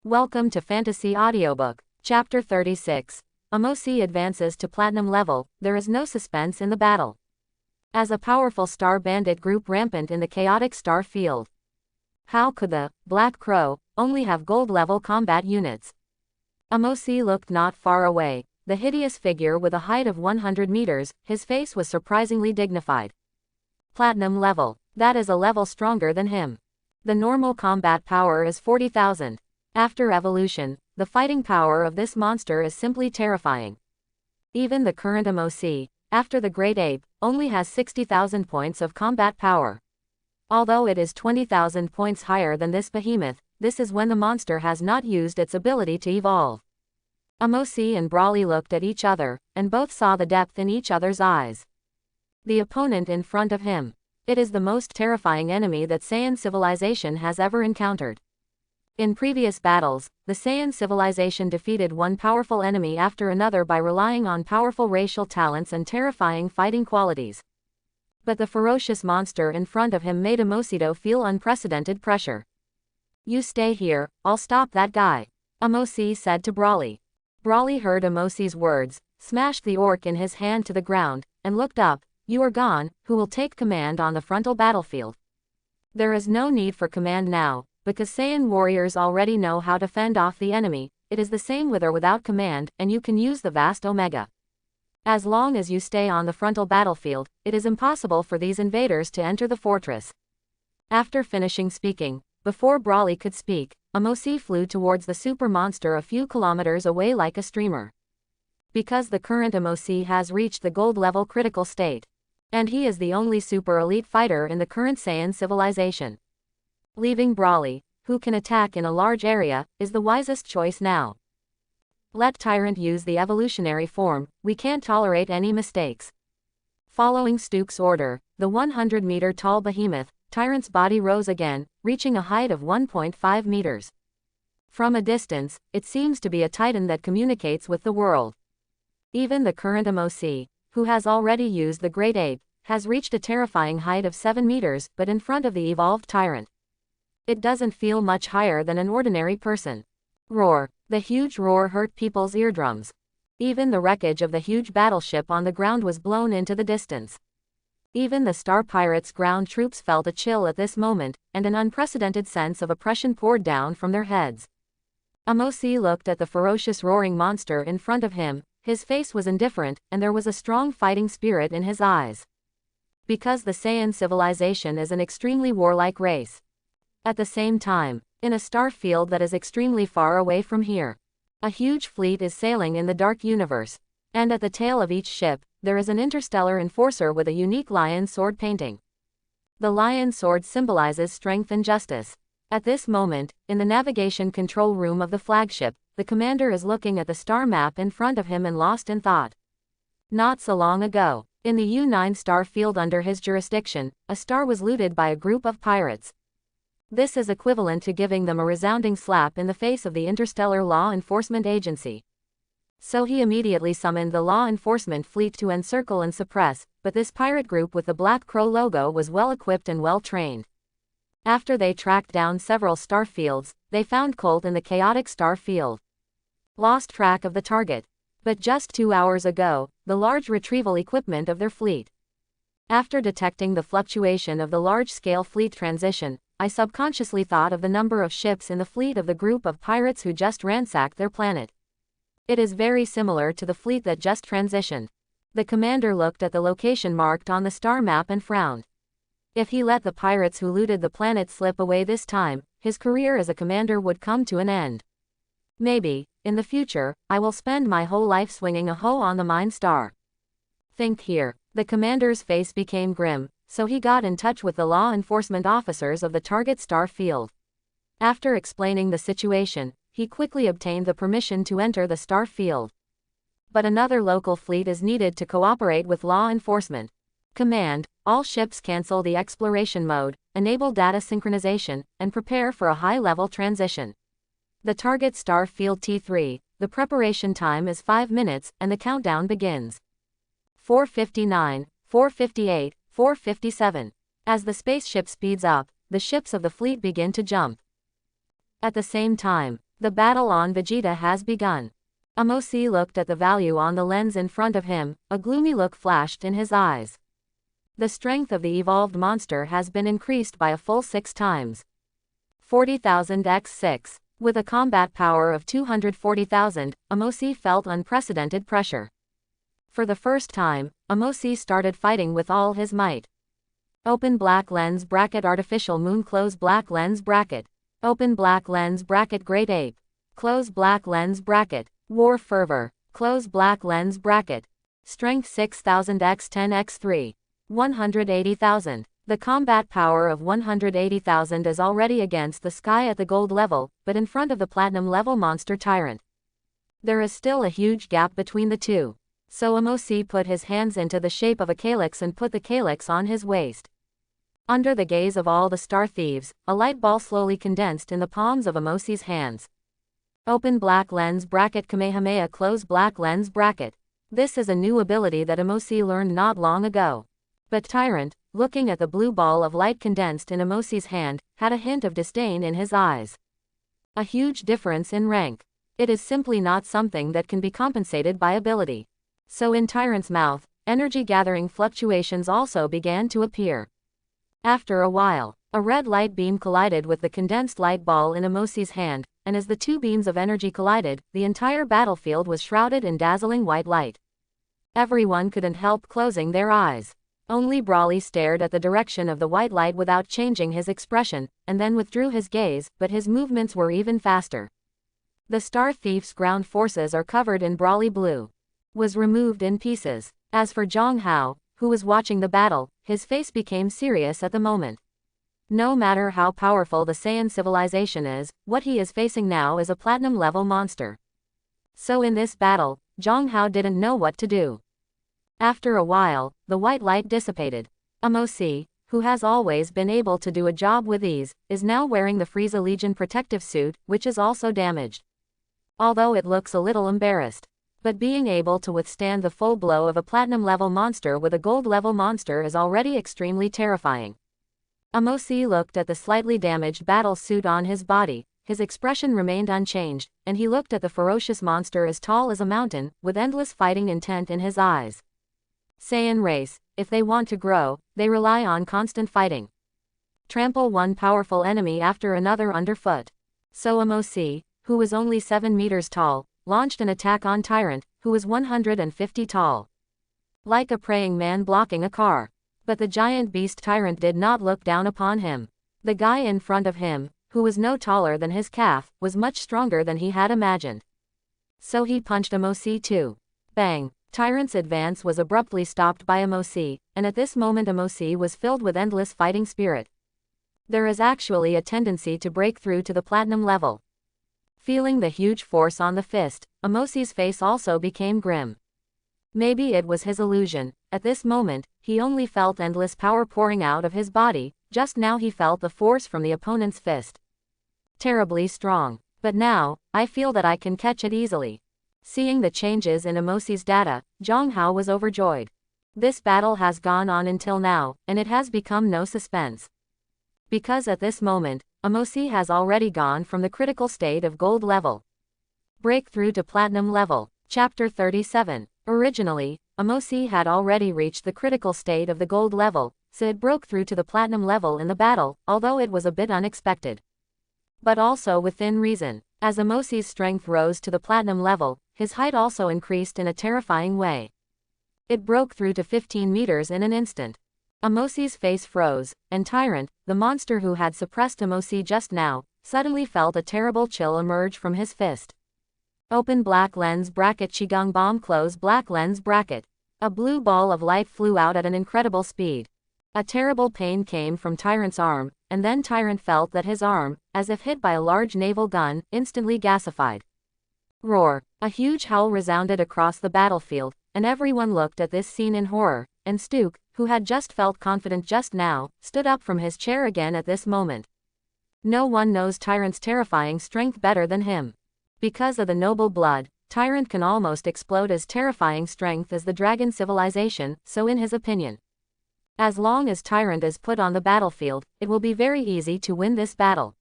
Welcome to Fantasy Audiobook, Chapter 36. Amosi advances to platinum level, there is no suspense in the battle. As a powerful star bandit group rampant in the chaotic star field. How could the Black Crow only have gold level combat units? Amosi looked not far away, the hideous figure with a height of 100 meters, his face was surprisingly dignified. Platinum level, that is a level stronger than him. The normal combat power is 40,000. After evolution, the fighting power of this monster is simply terrifying. Even the current Amosi, after the Great Ape, only has 60,000 points of combat power. Although it is 20,000 points higher than this behemoth, this is when the monster has not used its ability to evolve. Amosi and Brawly looked at each other, and both saw the depth in each other's eyes. The opponent in front of him. It is the most terrifying enemy that Saiyan civilization has ever encountered. In previous battles, the Saiyan civilization defeated one powerful enemy after another by relying on powerful racial talents and terrifying fighting qualities. But the ferocious monster in front of him made Amosido feel unprecedented pressure. "You stay here, I'll stop that guy," Amosi said to Brawly. Brawly heard Amosi's words, smashed the orc in his hand to the ground, and looked up. "You are gone, who will take command on the frontal battlefield?" There is no need for command now, because Saiyan warriors already know how to fend off the enemy. It is the same with or without command, and you can use the vast Omega. As long as you stay on the frontal battlefield, it is impossible for these invaders to enter the fortress. After finishing speaking, before Brawly could speak, Amosi flew towards the super monster a few kilometers away like a streamer. Because the current Amosi has reached the gold level critical state. And he is the only super elite fighter in the current Saiyan civilization. Leaving Brawly, who can attack in a large area, is the wisest choice now. Let Tyrant use the evolutionary form, we can't tolerate any mistakes. Following Stuk's order, the 100-meter tall behemoth, Tyrant's body rose again, reaching a height of 1.5 meters. From a distance, it seems to be a titan that communicates with the world. Even the current Amosi, who has already used the Great Ape, has reached a terrifying height of 7 meters, but in front of the evolved Tyrant. It doesn't feel much higher than an ordinary person. Roar. The huge roar hurt people's eardrums. Even the wreckage of the huge battleship on the ground was blown into the distance. Even the Star Pirates' ground troops felt a chill at this moment, and an unprecedented sense of oppression poured down from their heads. Amosi looked at the ferocious roaring monster in front of him, his face was indifferent, and there was a strong fighting spirit in his eyes. Because the Saiyan civilization is an extremely warlike race. At the same time, in a star field that is extremely far away from here, a huge fleet is sailing in the dark universe, and at the tail of each ship, there is an interstellar enforcer with a unique lion sword painting. The lion sword symbolizes strength and justice. At this moment, in the navigation control room of the flagship, the commander is looking at the star map in front of him and lost in thought. Not so long ago, in the U9 star field under his jurisdiction, a star was looted by a group of pirates. This is equivalent to giving them a resounding slap in the face of the Interstellar Law Enforcement Agency. So he immediately summoned the law enforcement fleet to encircle and suppress, but this pirate group with the Black Crow logo was well equipped and well trained. After they tracked down several star fields, they found Colt in the chaotic star field. Lost track of the target. But just 2 hours ago, the large retrieval equipment of their fleet. After detecting the fluctuation of the large-scale fleet transition, I subconsciously thought of the number of ships in the fleet of the group of pirates who just ransacked their planet. It is very similar to the fleet that just transitioned. The commander looked at the location marked on the star map and frowned. If he let the pirates who looted the planet slip away this time, his career as a commander would come to an end. Maybe, in the future, I will spend my whole life swinging a hoe on the mine star. Think here. The commander's face became grim, so he got in touch with the law enforcement officers of the target star field. After explaining the situation, he quickly obtained the permission to enter the star field. But another local fleet is needed to cooperate with law enforcement. Command, all ships cancel the exploration mode, enable data synchronization, and prepare for a high-level transition. The target star field T3, the preparation time is 5 minutes, and the countdown begins. 4:59, 4:58, 4:57. As the spaceship speeds up, the ships of the fleet begin to jump. At the same time, The battle on Vegeta has begun. Amosi looked at the value on the lens in front of him, a gloomy look flashed in his eyes. The strength of the evolved monster has been increased by a full 6 times. 40,000 x 6. With a combat power of 240,000, Amosi felt unprecedented pressure. For the first time, Amosi started fighting with all his might. Open black lens bracket artificial moon close black lens bracket. Open black lens bracket great ape. Close black lens bracket. War fervor. Close black lens bracket. Strength 6000 x 10 x 3. 180,000. The combat power of 180,000 is already against the sky at the gold level, but in front of the platinum level monster Tyrant. There is still a huge gap between the two. So Amosi put his hands into the shape of a calyx and put the calyx on his waist. Under the gaze of all the star thieves, a light ball slowly condensed in the palms of Amosi's hands. Open black lens bracket Kamehameha close black lens bracket. This is a new ability that Amosi learned not long ago. But Tyrant, looking at the blue ball of light condensed in Amosi's hand, had a hint of disdain in his eyes. A huge difference in rank. It is simply not something that can be compensated by ability. So in Tyrant's mouth, energy-gathering fluctuations also began to appear. After a while, a red light beam collided with the condensed light ball in Amosi's hand, and as the two beams of energy collided, the entire battlefield was shrouded in dazzling white light. Everyone couldn't help closing their eyes. Only Brawly stared at the direction of the white light without changing his expression, and then withdrew his gaze, but his movements were even faster. The Star Thief's ground forces are covered in Brawly blue. Was removed in pieces. As for Zhang Hao, who was watching the battle, his face became serious at the moment. No matter how powerful the Saiyan civilization is, what he is facing now is a platinum-level monster. So in this battle, Zhang Hao didn't know what to do. After a while, the white light dissipated. Amosi, who has always been able to do a job with ease, is now wearing the Frieza Legion protective suit, which is also damaged. Although it looks a little embarrassed. But being able to withstand the full blow of a platinum-level monster with a gold-level monster is already extremely terrifying. Amosi looked at the slightly damaged battle suit on his body, his expression remained unchanged, and he looked at the ferocious monster as tall as a mountain, with endless fighting intent in his eyes. Saiyan race, if they want to grow, they rely on constant fighting. Trample one powerful enemy after another underfoot. So Amosi, who was only 7 meters tall, launched an attack on Tyrant, who was 150 tall. Like a praying man blocking a car. But the giant beast Tyrant did not look down upon him. The guy in front of him, who was no taller than his calf, was much stronger than he had imagined. So he punched Amosi too. Bang! Tyrant's advance was abruptly stopped by Amosi, and at this moment Amosi was filled with endless fighting spirit. There is actually a tendency to break through to the platinum level. Feeling the huge force on the fist, Amosi's face also became grim. Maybe it was his illusion. At this moment, he only felt endless power pouring out of his body. Just now he felt the force from the opponent's fist. Terribly strong. But now, I feel that I can catch it easily. Seeing the changes in Amosi's data, Zhang Hao was overjoyed. This battle has gone on until now, and it has become no suspense. Because at this moment, Amosi has already gone from the critical state of gold level. Breakthrough to platinum level. Chapter 37. Originally, Amosi had already reached the critical state of the gold level, so it broke through to the platinum level in the battle, although it was a bit unexpected. But also within reason. As Amosi's strength rose to the platinum level, his height also increased in a terrifying way. It broke through to 15 meters in an instant. Amosi's face froze, and Tyrant, the monster who had suppressed Amosi just now, suddenly felt a terrible chill emerge from his fist. Open black lens bracket Qigong bomb close black lens bracket. A blue ball of light flew out at an incredible speed. A terrible pain came from Tyrant's arm, and then Tyrant felt that his arm, as if hit by a large naval gun, instantly gasified. Roar! A huge howl resounded across the battlefield, and everyone looked at this scene in horror, and Stuke, who had just felt confident just now, stood up from his chair again at this moment. No one knows Tyrant's terrifying strength better than him. Because of the noble blood, Tyrant can almost explode as terrifying strength as the dragon civilization, so in his opinion. As long as Tyrant is put on the battlefield, it will be very easy to win this battle.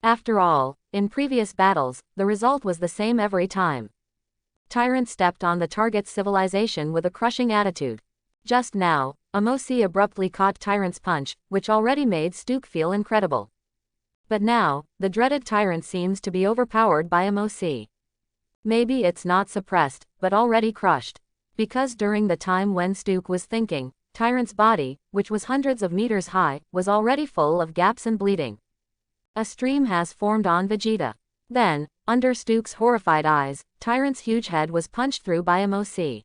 After all, In previous battles, the result was the same every time. Tyrant stepped on the target's civilization with a crushing attitude. Just now, Amosi abruptly caught Tyrant's punch, which already made Stuke feel incredible. But now, the dreaded Tyrant seems to be overpowered by Amosi. Maybe it's not suppressed, but already crushed. Because during the time when Stuke was thinking, Tyrant's body, which was hundreds of meters high, was already full of gaps and bleeding. A stream has formed on Vegeta. Then, under Stuke's horrified eyes, Tyrant's huge head was punched through by Amosi.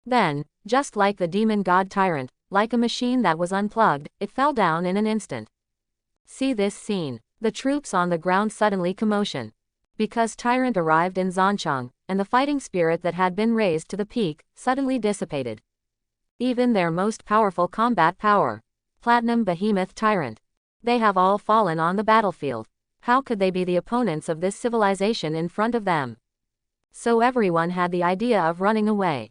Then, just like the demon god Tyrant, like a machine that was unplugged, it fell down in an instant. See this scene. The troops on the ground suddenly commotion. Because Tyrant arrived in Zancheng, and the fighting spirit that had been raised to the peak, suddenly dissipated. Even their most powerful combat power, Platinum Behemoth Tyrant. They have all fallen on the battlefield. How could they be the opponents of this civilization in front of them? So everyone had the idea of running away.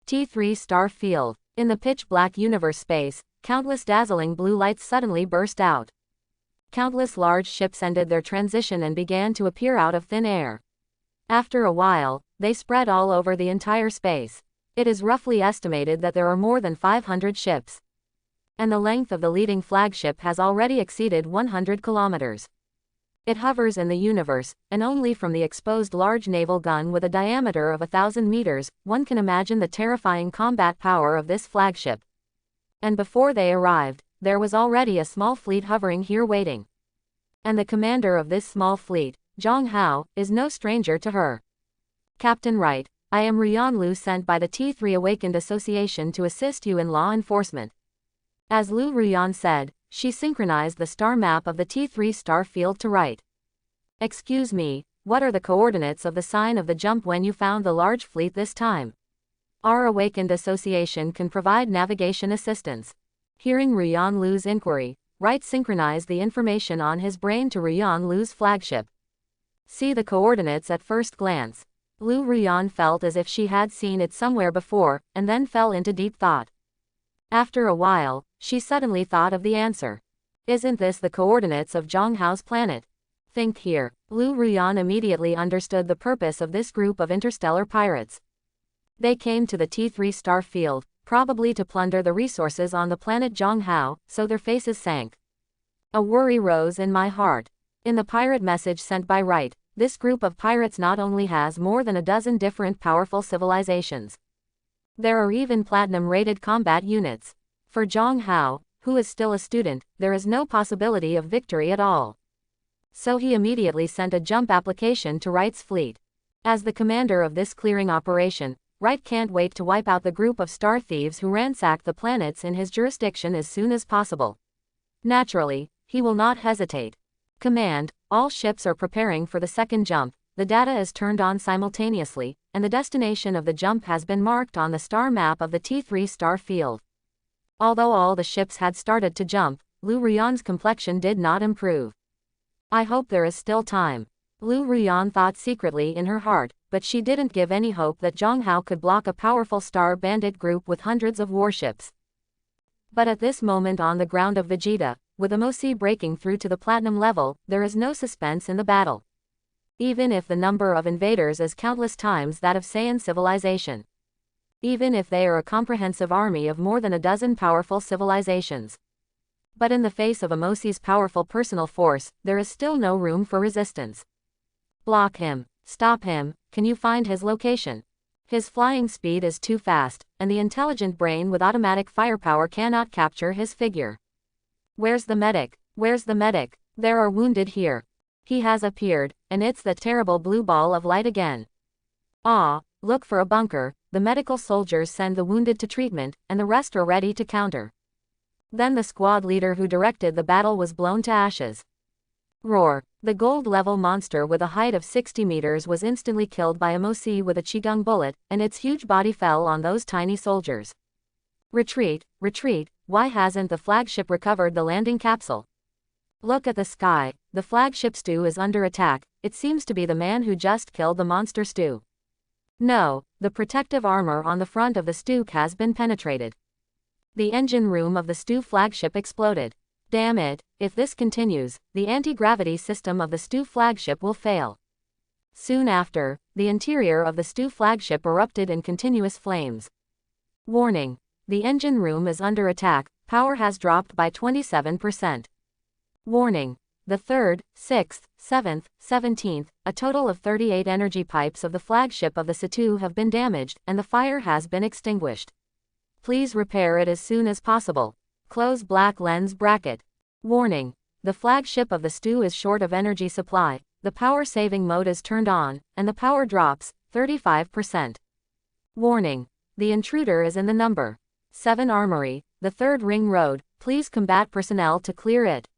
T3 Star Field. In the pitch-black universe space, countless dazzling blue lights suddenly burst out. Countless large ships ended their transition and began to appear out of thin air. After a while, they spread all over the entire space. It is roughly estimated that there are more than 500 ships. And the length of the leading flagship has already exceeded 100 kilometers. It hovers in the universe, and only from the exposed large naval gun with a diameter of 1,000 meters, one can imagine the terrifying combat power of this flagship. And before they arrived, there was already a small fleet hovering here waiting. And the commander of this small fleet, Zhang Hao, is no stranger to her. Captain Wright, I am Ruyan Lu, sent by the T3 Awakened Association to assist you in law enforcement. As Lu Ruyan said, she synchronized the star map of the T3 star field to Wright. Excuse me, what are the coordinates of the sign of the jump when you found the large fleet this time? Our Awakened Association can provide navigation assistance. Hearing Ruyan Lu's inquiry, Wright synchronized the information on his brain to Ruyan Lu's flagship. See the coordinates at first glance. Lu Ruyan felt as if she had seen it somewhere before, and then fell into deep thought. After a while, she suddenly thought of the answer. Isn't this the coordinates of Zhang Hao's planet? Think here. Lu Ruyan immediately understood the purpose of this group of interstellar pirates. They came to the T3 star field, probably to plunder the resources on the planet Zhang Hao, so their faces sank. A worry rose in my heart. In the pirate message sent by Wright, this group of pirates not only has more than a dozen different powerful civilizations. There are even platinum-rated combat units. For Zhang Hao, who is still a student, there is no possibility of victory at all. So he immediately sent a jump application to Wright's fleet. As the commander of this clearing operation, Wright can't wait to wipe out the group of star thieves who ransacked the planets in his jurisdiction as soon as possible. Naturally, he will not hesitate. Command, all ships are preparing for the second jump, the data is turned on simultaneously, and the destination of the jump has been marked on the star map of the T3 star field. Although all the ships had started to jump, Lu Ruyan's complexion did not improve. I hope there is still time. Lu Ruyan thought secretly in her heart, but she didn't give any hope that Zhang Hao could block a powerful star bandit group with hundreds of warships. But at this moment on the ground of Vegeta, with Amosi breaking through to the platinum level, there is no suspense in the battle. Even if the number of invaders is countless times that of Saiyan civilization. Even if they are a comprehensive army of more than a dozen powerful civilizations. But in the face of Amosi's powerful personal force, there is still no room for resistance. Block him. Stop him. Can you find his location? His flying speed is too fast, and the intelligent brain with automatic firepower cannot capture his figure. Where's the medic? Where's the medic? There are wounded here. He has appeared, and it's the terrible blue ball of light again. Ah, look for a bunker. The medical soldiers send the wounded to treatment, and the rest are ready to counter. Then the squad leader who directed the battle was blown to ashes. Roar. The gold-level monster with a height of 60 meters was instantly killed by Amosi with a Qigong bullet, and its huge body fell on those tiny soldiers. Retreat, retreat, why hasn't the flagship recovered the landing capsule? Look at the sky, the flagship Stu is under attack, it seems to be the man who just killed the monster Stu. No, the protective armor on the front of the Stuke has been penetrated. The engine room of the Stu flagship exploded. Damn it, if this continues, the anti-gravity system of the STU flagship will fail. Soon after, the interior of the STU flagship erupted in continuous flames. Warning. The engine room is under attack, power has dropped by 27%. Warning. The 3rd, 6th, 7th, 17th, a total of 38 energy pipes of the flagship of the STU have been damaged, and the fire has been extinguished. Please repair it as soon as possible. Close black lens bracket. Warning. The flagship of the STU is short of energy supply, the power saving mode is turned on, and the power drops, 35%. Warning. The intruder is in the number 7 Armory, the 3rd Ring Road, please combat personnel to clear it.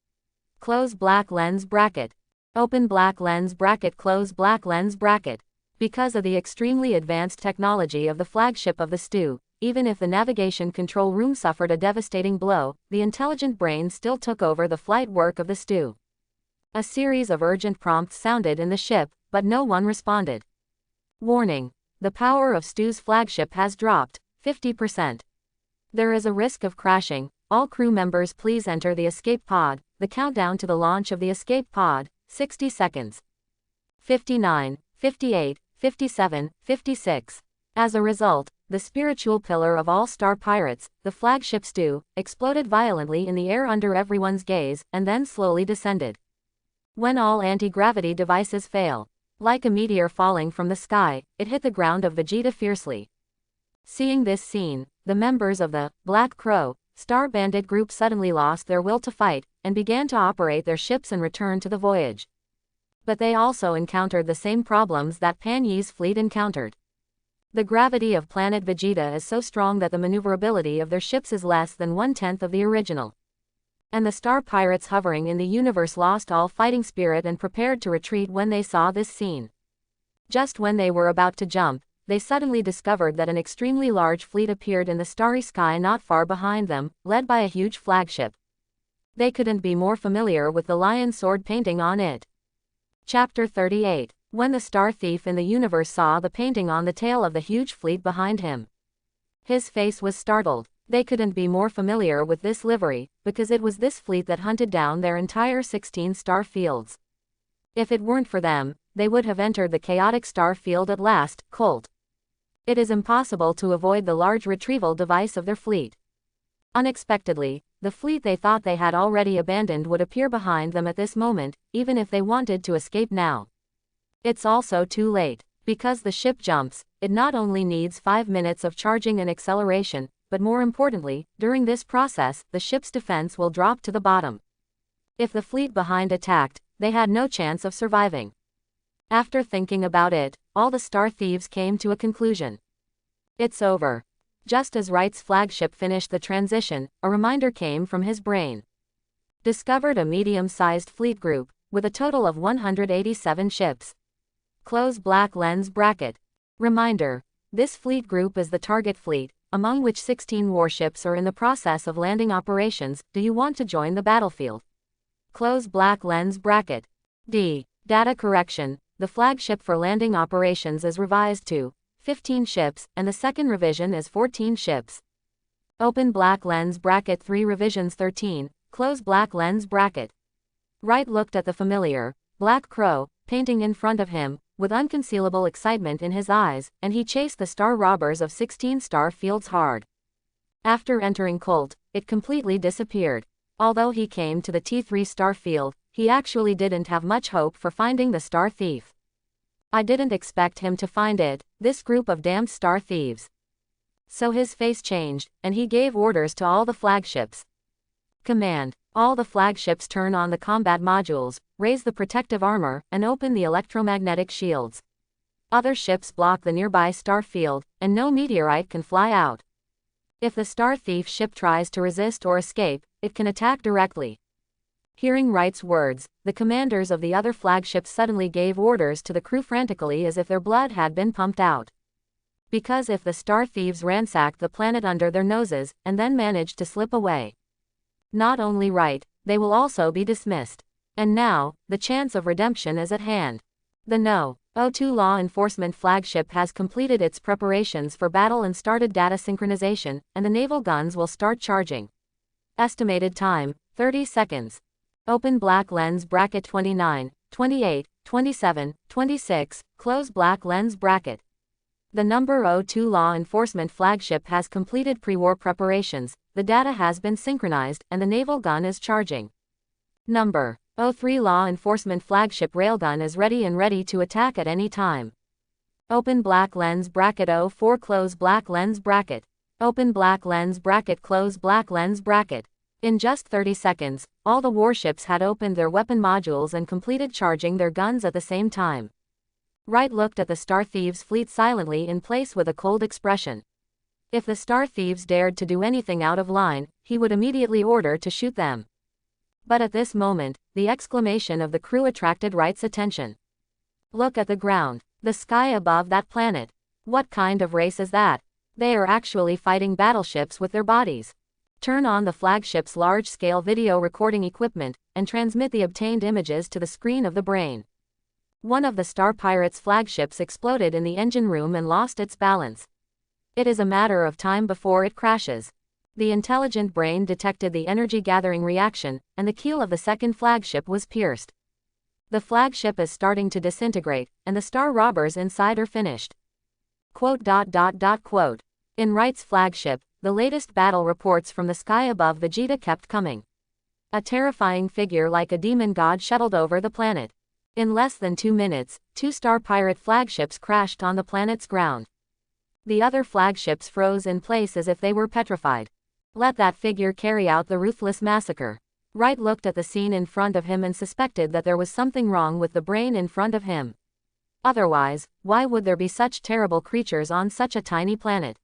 Close black lens bracket. Open black lens bracket. Close black lens bracket. Because of the extremely advanced technology of the flagship of the STU, even if the navigation control room suffered a devastating blow, the intelligent brain still took over the flight work of the STU. A series of urgent prompts sounded in the ship, but no one responded. Warning. The power of STU's flagship has dropped, 50%. There is a risk of crashing. All crew members please enter the escape pod. The countdown to the launch of the escape pod, 60 seconds. 59, 58, 57, 56. As a result, the spiritual pillar of all star pirates, the flagship STU, exploded violently in the air under everyone's gaze, and then slowly descended. When all anti-gravity devices fail, like a meteor falling from the sky, it hit the ground of Vegeta fiercely. Seeing this scene, the members of the Black Crow Star Bandit group suddenly lost their will to fight, and began to operate their ships and return to the voyage. But they also encountered the same problems that Pan Yi's fleet encountered. The gravity of planet Vegeta is so strong that the maneuverability of their ships is less than 1/10 of the original. And the star pirates hovering in the universe lost all fighting spirit and prepared to retreat when they saw this scene. Just when they were about to jump, they suddenly discovered that an extremely large fleet appeared in the starry sky not far behind them, led by a huge flagship. They couldn't be more familiar with the lion sword painting on it. Chapter 38. When the star thief in the universe saw the painting on the tail of the huge fleet behind him, his face was startled. They couldn't be more familiar with this livery, because it was this fleet that hunted down their entire 16 star fields. If it weren't for them, they would have entered the chaotic star field at last. Colt. It is impossible to avoid the large retrieval device of their fleet. Unexpectedly, the fleet they thought they had already abandoned would appear behind them at this moment, even if they wanted to escape now. It's also too late. Because the ship jumps, it not only needs 5 minutes of charging and acceleration, but more importantly, during this process, the ship's defense will drop to the bottom. If the fleet behind attacked, they had no chance of surviving. After thinking about it, all the star thieves came to a conclusion. It's over. Just as Wright's flagship finished the transition, a reminder came from his brain. Discovered a medium-sized fleet group, with a total of 187 ships. Close black lens bracket. Reminder. This fleet group is the target fleet, among which 16 warships are in the process of landing operations. Do you want to join the battlefield? Close black lens bracket. D. Data correction. The flagship for landing operations is revised to 15 ships, and the second revision is 14 ships. Open black lens bracket. 3 revisions 13, close black lens bracket. Wright looked at the familiar, Black Crow, painting in front of him, with unconcealable excitement in his eyes, and he chased the star robbers of 16 star fields hard. After entering Colt, it completely disappeared. Although he came to the T3 star field, he actually didn't have much hope for finding the star thief. I didn't expect him to find it, this group of damned star thieves. So his face changed, and he gave orders to all the flagships. Command. All the flagships turn on the combat modules, raise the protective armor, and open the electromagnetic shields. Other ships block the nearby star field, and no meteorite can fly out. If the star thief ship tries to resist or escape, it can attack directly. Hearing Wright's words, the commanders of the other flagships suddenly gave orders to the crew frantically as if their blood had been pumped out. Because if the star thieves ransacked the planet under their noses, and then managed to slip away, not only Wright, they will also be dismissed. And now, the chance of redemption is at hand. The No. 02 law enforcement flagship has completed its preparations for battle and started data synchronization, and the naval guns will start charging. Estimated time, 30 seconds. Open black lens bracket 29, 28, 27, 26, close black lens bracket. The number 02 law enforcement flagship has completed pre-war preparations, the data has been synchronized, and the naval gun is charging. Number 03 law enforcement flagship railgun is ready to attack at any time. Open black lens bracket 04 close black lens bracket. Open black lens bracket close black lens bracket. In just 30 seconds, all the warships had opened their weapon modules and completed charging their guns at the same time. Wright looked at the Star Thieves fleet silently in place with a cold expression. If the Star Thieves dared to do anything out of line, he would immediately order to shoot them. But at this moment, the exclamation of the crew attracted Wright's attention. Look at the ground, the sky above that planet. What kind of race is that? They are actually fighting battleships with their bodies. Turn on the flagship's large-scale video recording equipment, and transmit the obtained images to the screen of the brain. One of the Star Pirates' flagships exploded in the engine room and lost its balance. It is a matter of time before it crashes. The intelligent brain detected the energy-gathering reaction, and the keel of the second flagship was pierced. The flagship is starting to disintegrate, and the Star Robbers inside are finished. Quote. In Wright's flagship, the latest battle reports from the sky above Vegeta kept coming. A terrifying figure like a demon god shuttled over the planet. In less than 2 minutes, 2 Star Pirate flagships crashed on the planet's ground. The other flagships froze in place as if they were petrified. Let that figure carry out the ruthless massacre. Wright looked at the scene in front of him and suspected that there was something wrong with the brain in front of him. Otherwise, why would there be such terrible creatures on such a tiny planet?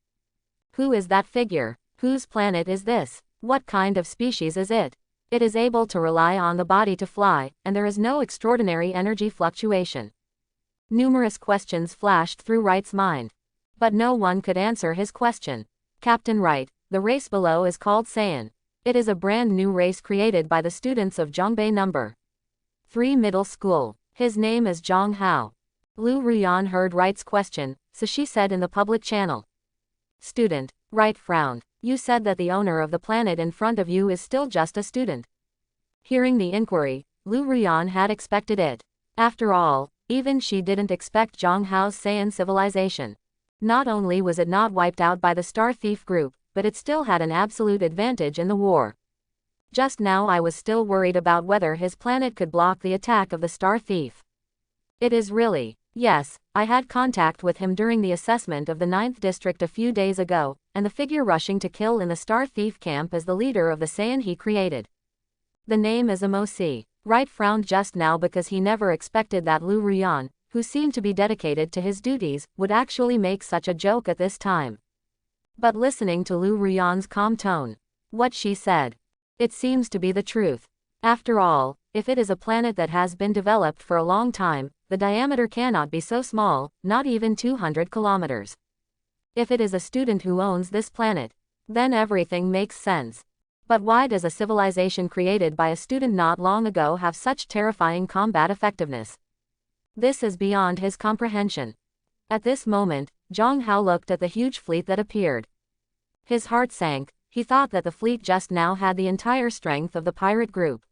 Who is that figure? Whose planet is this? What kind of species is it? It is able to rely on the body to fly, and there is no extraordinary energy fluctuation. Numerous questions flashed through Wright's mind. But no one could answer his question. Captain Wright, the race below is called Saiyan. It is a brand new race created by the students of Zhongbei No. 3 Middle School. His name is Zhang Hao. Lu Ruyan heard Wright's question, so she said in the public channel. Student. Wright frowned. You said that the owner of the planet in front of you is still just a student. Hearing the inquiry, Lu Ruyan had expected it. After all, even she didn't expect Zhang Hao's Saiyan civilization. Not only was it not wiped out by the Star Thief group, but it still had an absolute advantage in the war. Just now I was still worried about whether his planet could block the attack of the Star Thief. It is really. Yes, I had contact with him during the assessment of the 9th District a few days ago, and the figure rushing to kill in the Star Thief camp is the leader of the Saiyan he created. The name is Amosi. Wright frowned just now because he never expected that Lu Ruyan, who seemed to be dedicated to his duties, would actually make such a joke at this time. But listening to Lu Ruyan's calm tone, what she said, it seems to be the truth. After all, if it is a planet that has been developed for a long time, the diameter cannot be so small, not even 200 kilometers. If it is a student who owns this planet, then everything makes sense. But why does a civilization created by a student not long ago have such terrifying combat effectiveness? This is beyond his comprehension. At this moment, Zhang Hao looked at the huge fleet that appeared. His heart sank. He thought that the fleet just now had the entire strength of the pirate group.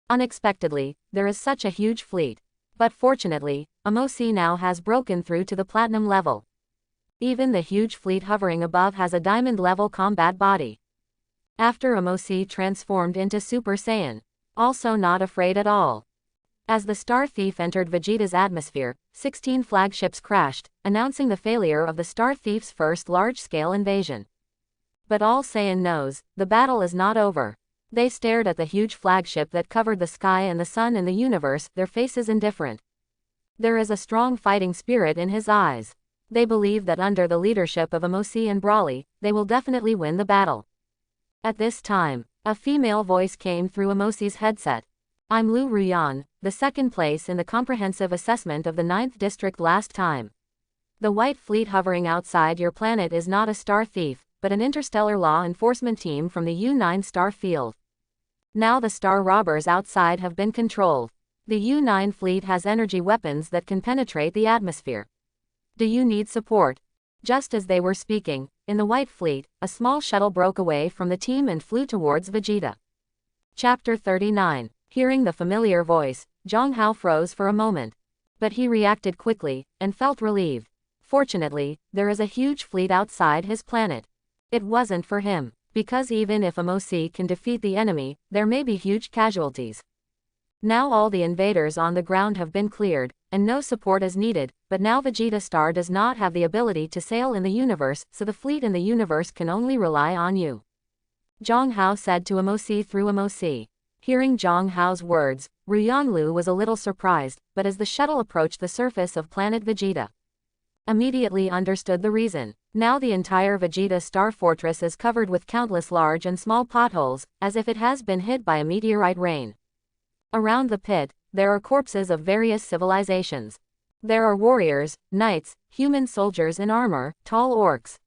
Unexpectedly, there is such a huge fleet. But fortunately, Amosi now has broken through to the platinum level. Even the huge fleet hovering above has a diamond-level combat body. After Amosi transformed into Super Saiyan, also not afraid at all. As the Star Thief entered Vegeta's atmosphere, 16 flagships crashed, announcing the failure of the Star Thief's first large-scale invasion. But all Saiyan knows, the battle is not over. They stared at the huge flagship that covered the sky and the sun and the universe, their faces indifferent. There is a strong fighting spirit in his eyes. They believe that under the leadership of Amosi and Brawley, they will definitely win the battle. At this time, a female voice came through Amosi's headset. I'm Lu Ruyan, the second place in the comprehensive assessment of the 9th District last time. The white fleet hovering outside your planet is not a Star Thief, but an interstellar law enforcement team from the U9 star field. Now the Star Robbers outside have been controlled. The U9 fleet has energy weapons that can penetrate the atmosphere. Do you need support? Just as they were speaking, in the White Fleet, a small shuttle broke away from the team and flew towards Vegeta. Chapter 39. Hearing the familiar voice, Zhang Hao froze for a moment. But he reacted quickly, and felt relieved. Fortunately, there is a huge fleet outside his planet. It wasn't for him, because even if a MOC can defeat the enemy, there may be huge casualties. Now all the invaders on the ground have been cleared, and no support is needed, but now Vegeta Star does not have the ability to sail in the universe, so the fleet in the universe can only rely on you. Zhang Hao said to MOC through MOC. Hearing Zhang Hao's words, Ruyanlu was a little surprised, but as the shuttle approached the surface of planet Vegeta, immediately understood the reason. Now the entire Vegeta Star Fortress is covered with countless large and small potholes, as if it has been hit by a meteorite rain. Around the pit, there are corpses of various civilizations. There are warriors, knights, human soldiers in armor, tall orcs.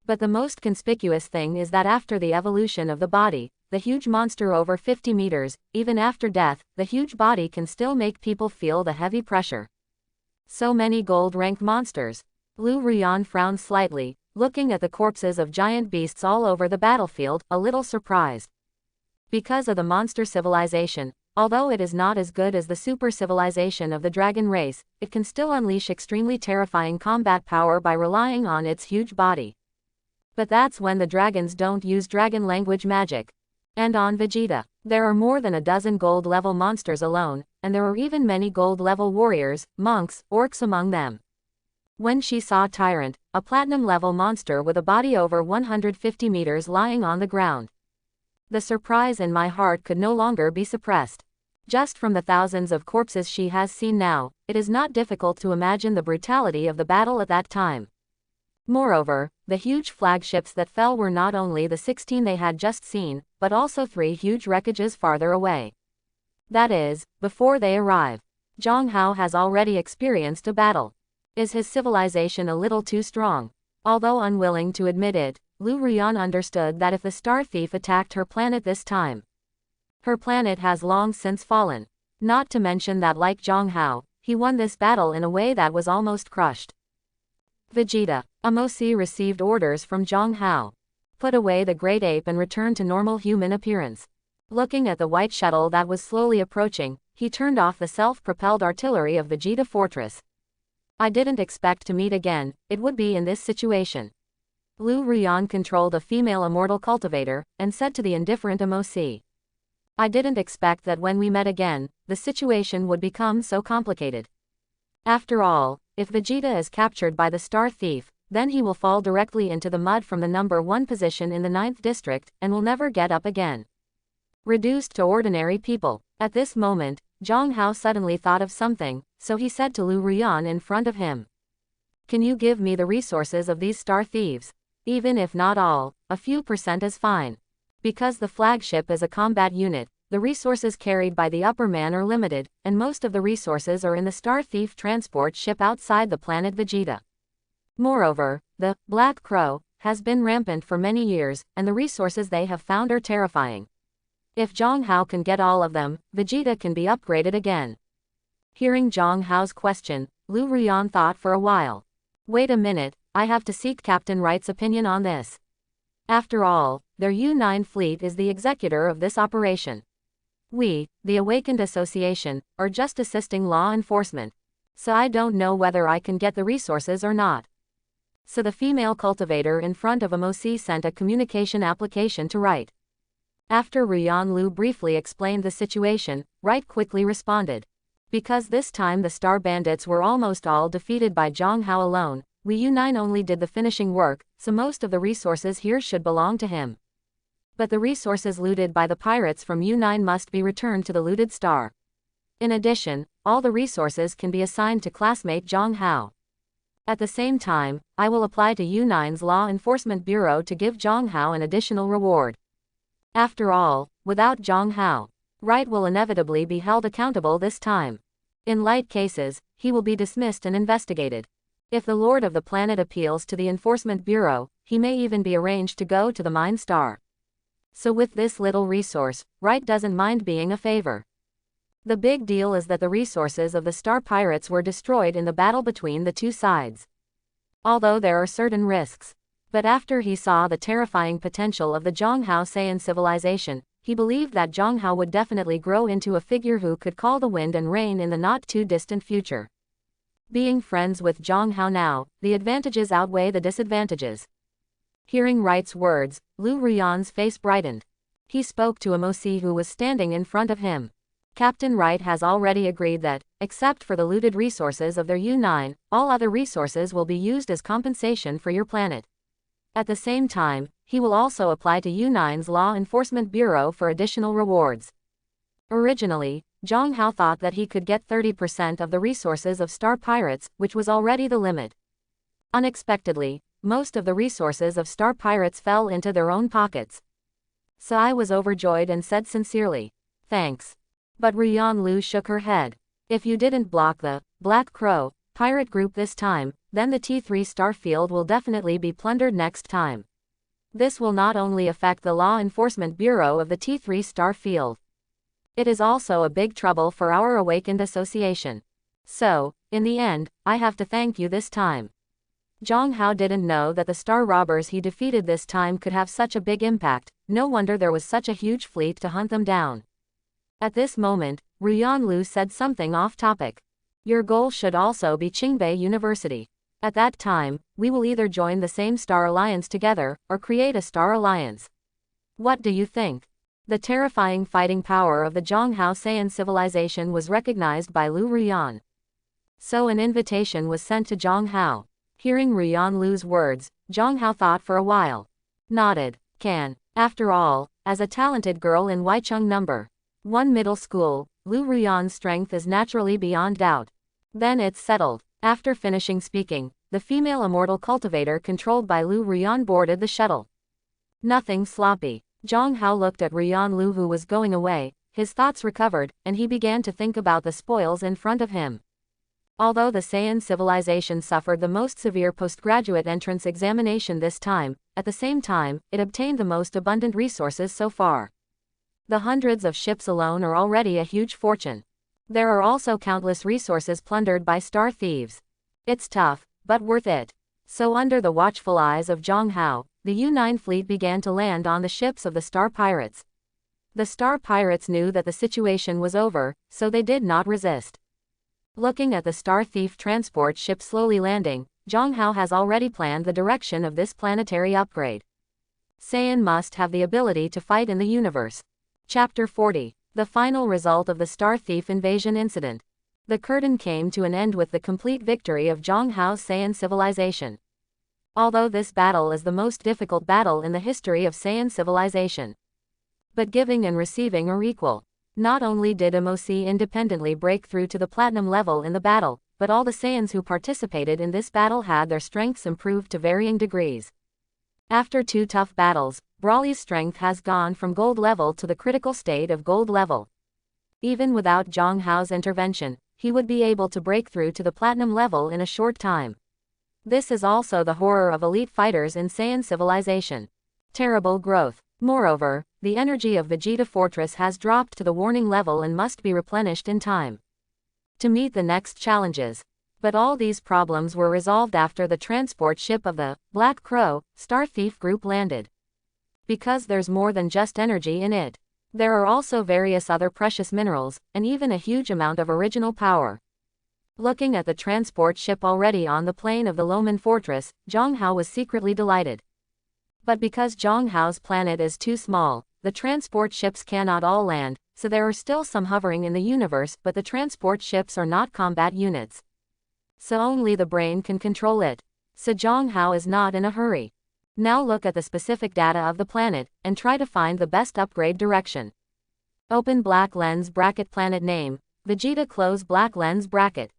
But the most conspicuous thing is that after the evolution of the body, the huge monster over 50 meters, even after death, the huge body can still make people feel the heavy pressure. So many gold-ranked monsters. Lu Ruyan frowned slightly, looking at the corpses of giant beasts all over the battlefield, a little surprised. Because of the monster civilization, although it is not as good as the super civilization of the dragon race, it can still unleash extremely terrifying combat power by relying on its huge body. But that's when the dragons don't use dragon language magic. And on Vegeta, there are more than a dozen gold-level monsters alone, and there are even many gold-level warriors, monks, orcs among them. When she saw Tyrant, a platinum-level monster with a body over 150 meters lying on the ground, the surprise in my heart could no longer be suppressed. Just from the thousands of corpses she has seen now, it is not difficult to imagine the brutality of the battle at that time. Moreover, the huge flagships that fell were not only the 16 they had just seen, but also 3 huge wreckages farther away. That is, before they arrive. Zhang Hao has already experienced a battle. Is his civilization a little too strong? Although unwilling to admit it, Lu Ruyan understood that if the Star Thief attacked her planet this time, her planet has long since fallen. Not to mention that like Zhang Hao, he won this battle in a way that was almost crushed. Vegeta, MOC received orders from Zhang Hao. Put away the great ape and return to normal human appearance. Looking at the white shuttle that was slowly approaching, he turned off the self-propelled artillery of Vegeta Fortress. I didn't expect to meet again, it would be in this situation. Lu Ruyan controlled a female immortal cultivator, and said to the indifferent MOC. I didn't expect that when we met again, the situation would become so complicated. After all, if Vegeta is captured by the Star Thief, then he will fall directly into the mud from the number 1 position in the 9th district, and will never get up again. Reduced to ordinary people. At this moment, Zhang Hao suddenly thought of something, so he said to Lu Ruyan in front of him. Can you give me the resources of these Star Thieves? Even if not all, a few % is fine. Because the flagship is a combat unit, the resources carried by the upper man are limited, and most of the resources are in the Star Thief transport ship outside the planet Vegeta. Moreover, the Black Crow has been rampant for many years, and the resources they have found are terrifying. If Zhang Hao can get all of them, Vegeta can be upgraded again. Hearing Zhang Hao's question, Lu Ruyan thought for a while. Wait a minute, I have to seek Captain Wright's opinion on this. After all, their U9 fleet is the executor of this operation. We, the Awakened Association, are just assisting law enforcement. So I don't know whether I can get the resources or not. So the female cultivator in front of MOC sent a communication application to Wright. After Ruyan Lu briefly explained the situation, Wright quickly responded. Because this time the Star Bandits were almost all defeated by Zhang Hao alone, we U9 only did the finishing work, so most of the resources here should belong to him. But the resources looted by the pirates from U9 must be returned to the looted star. In addition, all the resources can be assigned to classmate Zhang Hao. At the same time, I will apply to U9's Law Enforcement Bureau to give Zhang Hao an additional reward. After all, without Zhang Hao, Wright will inevitably be held accountable this time. In light cases, he will be dismissed and investigated. If the Lord of the Planet appeals to the Enforcement Bureau, he may even be arranged to go to the Mine Star. So with this little resource, Wright doesn't mind being a favor. The big deal is that the resources of the Star Pirates were destroyed in the battle between the two sides. Although there are certain risks. But after he saw the terrifying potential of the Zhonghao Saiyan civilization, he believed that Zhonghao would definitely grow into a figure who could call the wind and rain in the not-too-distant future. Being friends with Zhonghao now, the advantages outweigh the disadvantages. Hearing Wright's words, Lu Ruyan's face brightened. He spoke to a Mosi who was standing in front of him. Captain Wright has already agreed that, except for the looted resources of their U-9, all other resources will be used as compensation for your planet. At the same time, he will also apply to U-9's Law Enforcement Bureau for additional rewards. Originally, Zhonghao thought that he could get 30% of the resources of Star Pirates, which was already the limit. Unexpectedly, most of the resources of Star Pirates fell into their own pockets. Sai was overjoyed and said sincerely, "Thanks." But Ruyan Lu shook her head. "If you didn't block the Black Crow pirate group this time, then the T3 star field will definitely be plundered next time. This will not only affect the Law Enforcement Bureau of the T3 star field. It is also a big trouble for our awakened association. So, in the end, I have to thank you this time." Zhonghao didn't know that the star robbers he defeated this time could have such a big impact. No wonder there was such a huge fleet to hunt them down. At this moment, Ruyan Lu said something off-topic. "Your goal should also be Qingbei University. At that time, we will either join the same Star Alliance together, or create a Star Alliance. What do you think?" The terrifying fighting power of the Zhonghao Saiyan civilization was recognized by Lu Ruyan. So an invitation was sent to Zhonghao. Hearing Ruyan Lu's words, Zhonghao thought for a while. Nodded. Can. After all, as a talented girl in Weicheng No. 1 middle school, Lu Ruyan's strength is naturally beyond doubt. Then it's settled. After finishing speaking, the female immortal cultivator controlled by Lu Ruyan boarded the shuttle. Nothing sloppy. Zhonghao looked at Ruyan Lu who was going away, his thoughts recovered, and he began to think about the spoils in front of him. Although the Saiyan civilization suffered the most severe postgraduate entrance examination this time, at the same time, it obtained the most abundant resources so far. The hundreds of ships alone are already a huge fortune. There are also countless resources plundered by star thieves. It's tough, but worth it. So under the watchful eyes of Zhonghao, the U-9 fleet began to land on the ships of the Star Pirates. The Star Pirates knew that the situation was over, so they did not resist. Looking at the Star Thief transport ship slowly landing, Zhonghao has already planned the direction of this planetary upgrade. Saiyan must have the ability to fight in the universe. Chapter 40. The final result of the Star Thief invasion incident. The curtain came to an end with the complete victory of Zhonghao's Saiyan civilization. Although this battle is the most difficult battle in the history of Saiyan civilization. But giving and receiving are equal. Not only did MOC independently break through to the platinum level in the battle, but all the Saiyans who participated in this battle had their strengths improved to varying degrees. After 2 tough battles, Brawly's strength has gone from gold level to the critical state of gold level. Even without Zhonghao's intervention, he would be able to break through to the platinum level in a short time. This is also the horror of elite fighters in Saiyan civilization. Terrible growth. Moreover, the energy of Vegeta Fortress has dropped to the warning level and must be replenished in time to meet the next challenges. But all these problems were resolved after the transport ship of the Black Crow Star Thief group landed. Because there's more than just energy in it. There are also various other precious minerals, and even a huge amount of original power. Looking at the transport ship already on the plain of the Loman Fortress, Zhonghao was secretly delighted. But because Zhonghao's planet is too small, the transport ships cannot all land, so there are still some hovering in the universe, but the transport ships are not combat units. So only the brain can control it. So Zhonghao is not in a hurry. Now look at the specific data of the planet, and try to find the best upgrade direction. Open black lens bracket planet name, Vegeta close black lens bracket.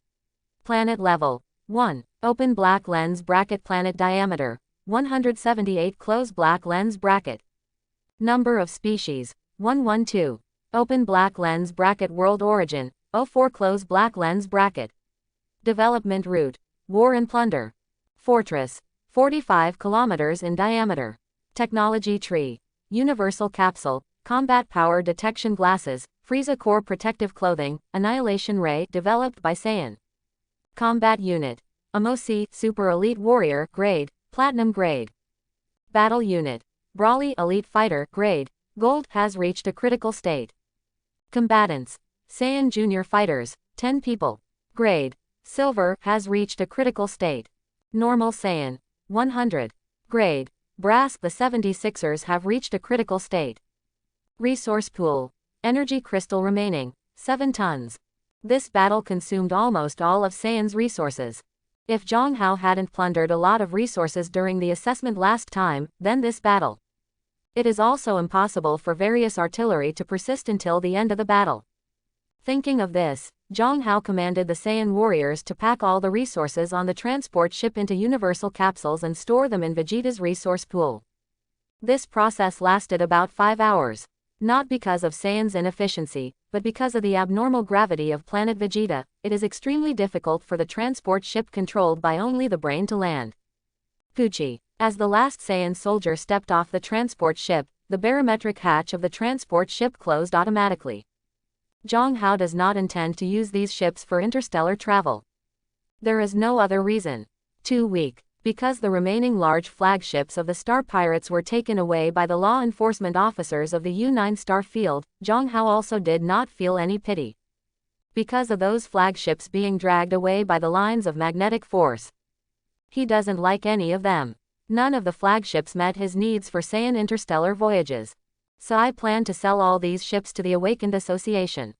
Planet level, 1. Open black lens bracket planet diameter, 178 close black lens bracket. Number of species, 112. Open black lens bracket world origin, 04 close black lens bracket. Development route, war and plunder. Fortress, 45 kilometers in diameter. Technology tree, universal capsule, combat power detection glasses, Frieza core protective clothing, annihilation ray developed by Saiyan. Combat unit, MOC super elite warrior grade, platinum grade. Battle Unit. Brawly Elite Fighter, Grade, Gold, has reached a critical state. Combatants. Saiyan Junior Fighters, 10 people. Grade, Silver, has reached a critical state. Normal Saiyan, 100. Grade, Brass. The 76ers have reached a critical state. Resource Pool. Energy Crystal remaining, 7 tons. This battle consumed almost all of Saiyan's resources. If Zhang Hao hadn't plundered a lot of resources during the assessment last time, then this battle. It is also impossible for various artillery to persist until the end of the battle. Thinking of this, Zhang Hao commanded the Saiyan warriors to pack all the resources on the transport ship into universal capsules and store them in Vegeta's resource pool. This process lasted about 5 hours. Not because of Saiyan's inefficiency, but because of the abnormal gravity of planet Vegeta, it is extremely difficult for the transport ship controlled by only the brain to land. Pucci. As the last Saiyan soldier stepped off the transport ship, the barometric hatch of the transport ship closed automatically. Zhang Hao does not intend to use these ships for interstellar travel. There is no other reason. Too weak. Because the remaining large flagships of the Star Pirates were taken away by the law enforcement officers of the U9 Star Field, Zhang Hao also did not feel any pity. Because of those flagships being dragged away by the lines of magnetic force. He doesn't like any of them. None of the flagships met his needs for Saiyan interstellar voyages. So I plan to sell all these ships to the Awakened Association.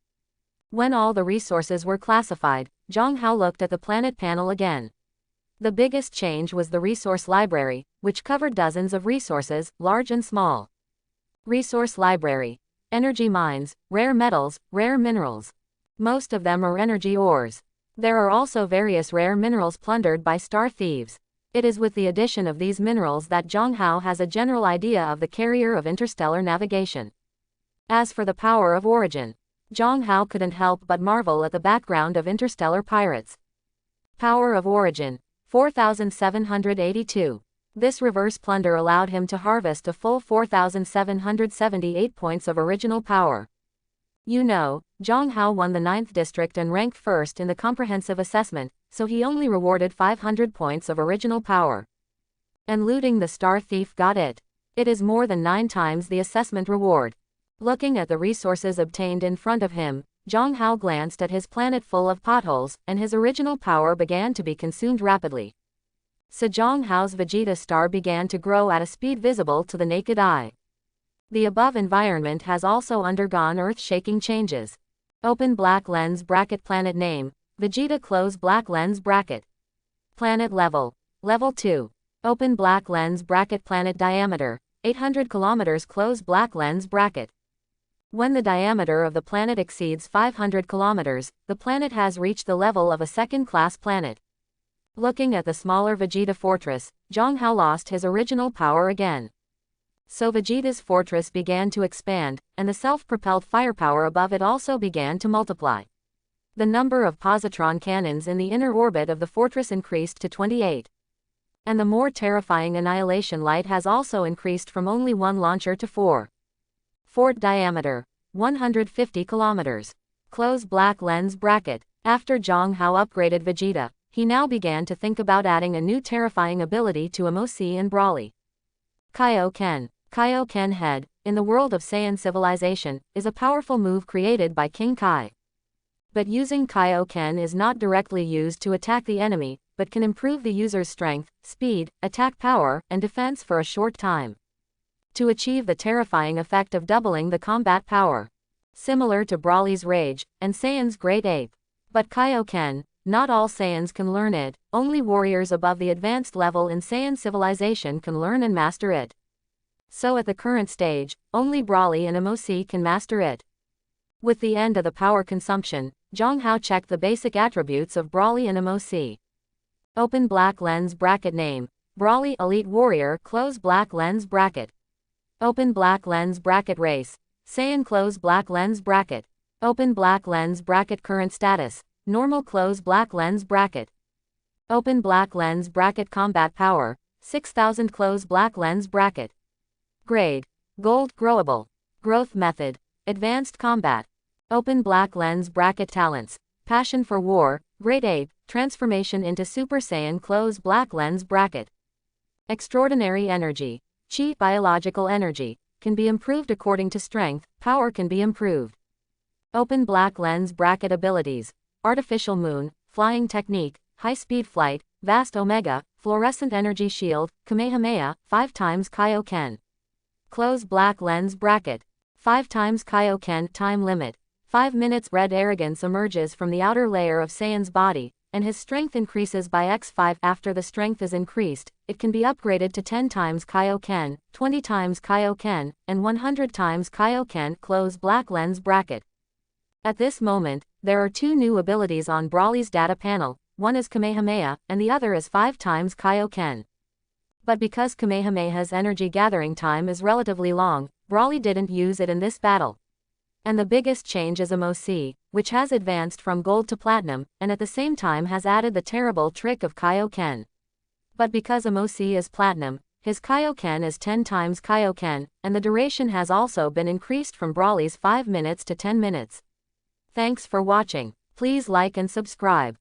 When all the resources were classified, Zhang Hao looked at the planet panel again. The biggest change was the resource library, which covered dozens of resources, large and small. Resource library. Energy mines, rare metals, rare minerals. Most of them are energy ores. There are also various rare minerals plundered by star thieves. It is with the addition of these minerals that Zhang Hao has a general idea of the carrier of interstellar navigation. As for the power of origin, Zhang Hao couldn't help but marvel at the background of interstellar pirates. Power of origin. 4,782. This reverse plunder allowed him to harvest a full 4,778 points of original power. You know, Zhang Hao won the 9th district and ranked first in the comprehensive assessment, so he only rewarded 500 points of original power. And looting the star thief got it. It is more than 9 times the assessment reward. Looking at the resources obtained in front of him, Zhang Hao glanced at his planet full of potholes, and his original power began to be consumed rapidly. So Zhang Hao's Vegeta star began to grow at a speed visible to the naked eye. The above environment has also undergone earth-shaking changes. Open black lens bracket. Planet name, Vegeta. Close black lens bracket. Planet level, level 2. Open black lens bracket. Planet diameter, 800 kilometers. Close black lens bracket. When the diameter of the planet exceeds 500 kilometers, the planet has reached the level of a second-class planet. Looking at the smaller Vegeta fortress, Zhang Hao lost his original power again. So Vegeta's fortress began to expand, and the self-propelled firepower above it also began to multiply. The number of positron cannons in the inner orbit of the fortress increased to 28. And the more terrifying annihilation light has also increased from only 1 launcher to 4. Fort diameter, 150 kilometers. Close black lens bracket. After Zhang Hao upgraded Vegeta, he now began to think about adding a new terrifying ability to Emosi and Brawly. Kaioken. Kaioken head, in the world of Saiyan civilization, is a powerful move created by King Kai. But using Kaioken is not directly used to attack the enemy, but can improve the user's strength, speed, attack power, and defense for a short time. To achieve the terrifying effect of doubling the combat power. Similar to Brawly's Rage, and Saiyan's Great Ape. But Kaioken, not all Saiyans can learn it, only warriors above the advanced level in Saiyan civilization can learn and master it. So at the current stage, only Brawly and Emosi can master it. With the end of the power consumption, Zhang Hao checked the basic attributes of Brawly and Emosi. Open black lens bracket. Name, Brawly Elite Warrior. Close black lens bracket. Open black lens bracket. Race, Saiyan. Close black lens bracket. Open black lens bracket. Current status, normal. Close black lens bracket. Open black lens bracket. Combat power, 6,000. Close black lens bracket. Grade, Gold. Growable. Growth method, Advanced combat. Open black lens bracket. Talents, Passion for war, Great Ape, Transformation into Super Saiyan. Close black lens bracket. Extraordinary energy, Chi, biological energy, can be improved according to strength, power can be improved. Open black lens bracket abilities, artificial moon, flying technique, high-speed flight, vast omega, fluorescent energy shield, Kamehameha, 5 times Kaioken. Close black lens bracket. 5 times Kaioken time limit. 5 minutes red arrogance emerges from the outer layer of Saiyan's body, and his strength increases by x5. After the strength is increased, it can be upgraded to 10 times Kaioken, 20 times Kaioken, and 100 times Kaioken. Close black lens bracket. At this moment, there are 2 new abilities on Broly's data panel, one is Kamehameha, and the other is 5 times Kaioken. But because Kamehameha's energy gathering time is relatively long, Broly didn't use it in this battle. And the biggest change is MOC, which has advanced from gold to platinum, and at the same time has added the terrible trick of Kaioken. But because MOC is platinum, his Kaioken is 10 times Kaioken, and the duration has also been increased from Broly's 5 minutes to 10 minutes. Thanks for watching. Please like and subscribe.